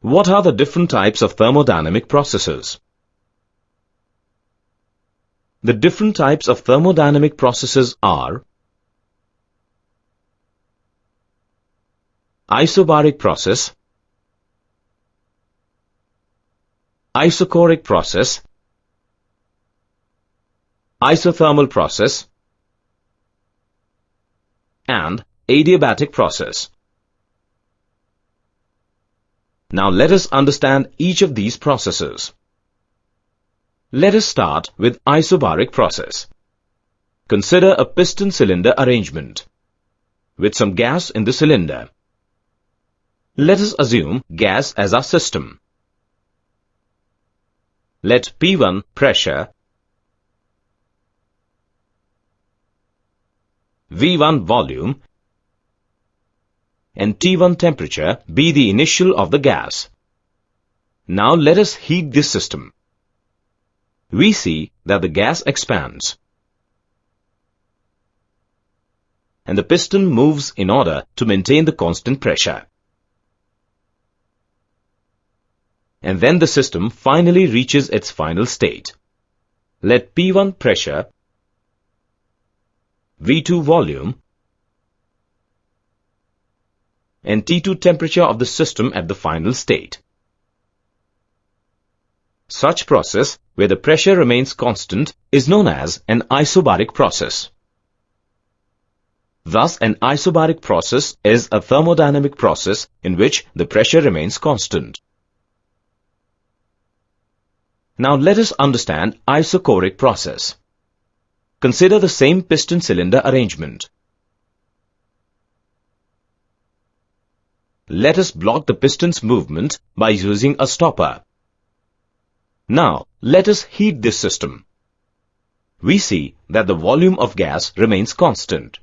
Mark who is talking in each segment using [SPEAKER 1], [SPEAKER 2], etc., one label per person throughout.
[SPEAKER 1] What are the different types of thermodynamic processes? The different types of thermodynamic processes are Isobaric process, Isochoric process, Isothermal process, and Adiabatic process. Now let us understand each of these processes. Let us start with Isobaric process. Consider a piston cylinder arrangement with some gas in the cylinder. Let us assume gas as our system. Let P1 pressure, V1 volume, and T1 temperature be the initial of the gas. Now let us heat this system. We see that the gas expands and the piston moves in order to maintain the constant pressure. And then the system finally reaches its final state. Let P1 pressure, V2 volume, and T2 temperature of the system at the final state. Such process, where the pressure remains constant, is known as an isobaric process. Thus, an isobaric process is a thermodynamic process in which the pressure remains constant. Now let us understand Isochoric process. Consider the same piston cylinder arrangement. Let us block the piston's movement by using a stopper. Now let us heat this system. We see that the volume of gas remains constant,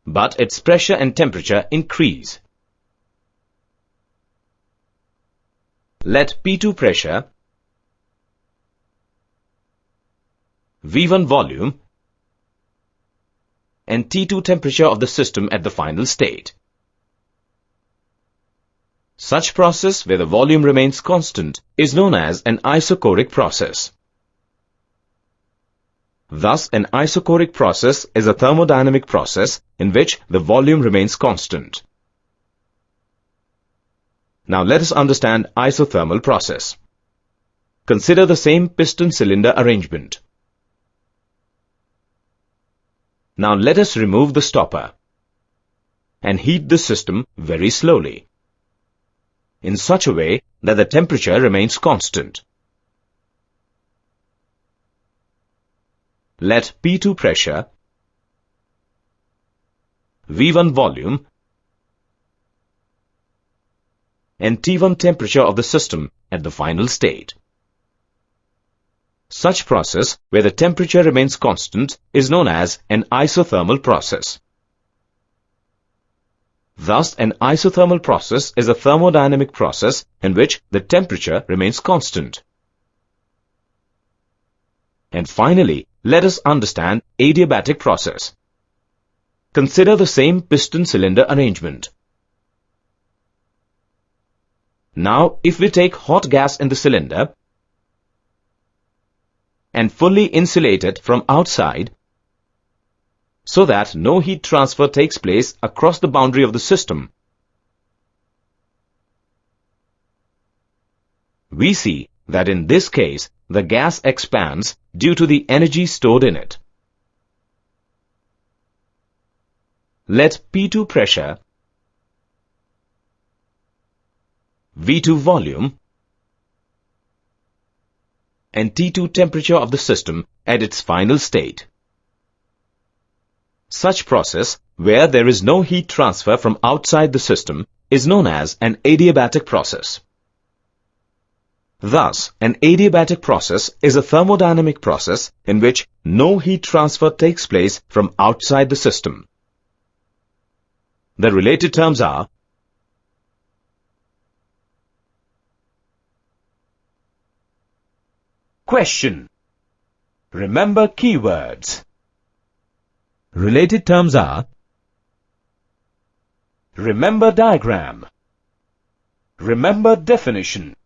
[SPEAKER 1] but its pressure and temperature increase. Let P2 pressure, V1 volume, and T2 temperature of the system at the final state. Such process, where the volume remains constant, is known as an isochoric process. Thus, an isochoric process is a thermodynamic process in which the volume remains constant. Now let us understand isothermal process. Consider the same piston cylinder arrangement. Now let us remove the stopper and heat the system very slowly, in such a way that the temperature remains constant. Let P2 pressure, V1 volume, and T1 temperature of the system at the final state. Such process, where the temperature remains constant, is known as an isothermal process. Thus, an isothermal process is a thermodynamic process in which the temperature remains constant. And finally, let us understand adiabatic process. Consider the same piston cylinder arrangement. Now, if we take hot gas in the cylinder and fully insulate it from outside so that no heat transfer takes place across the boundary of the system, we see that in this case the gas expands due to the energy stored in it. Let P2 pressure, V2 volume, and T2 temperature of the system at its final state. Such process, where there is no heat transfer from outside the system, is known as an adiabatic process. Thus, an adiabatic process is a thermodynamic process in which no heat transfer takes place from outside the system. The related terms are Question. Remember keywords. Related terms are Remember diagram. Remember definition.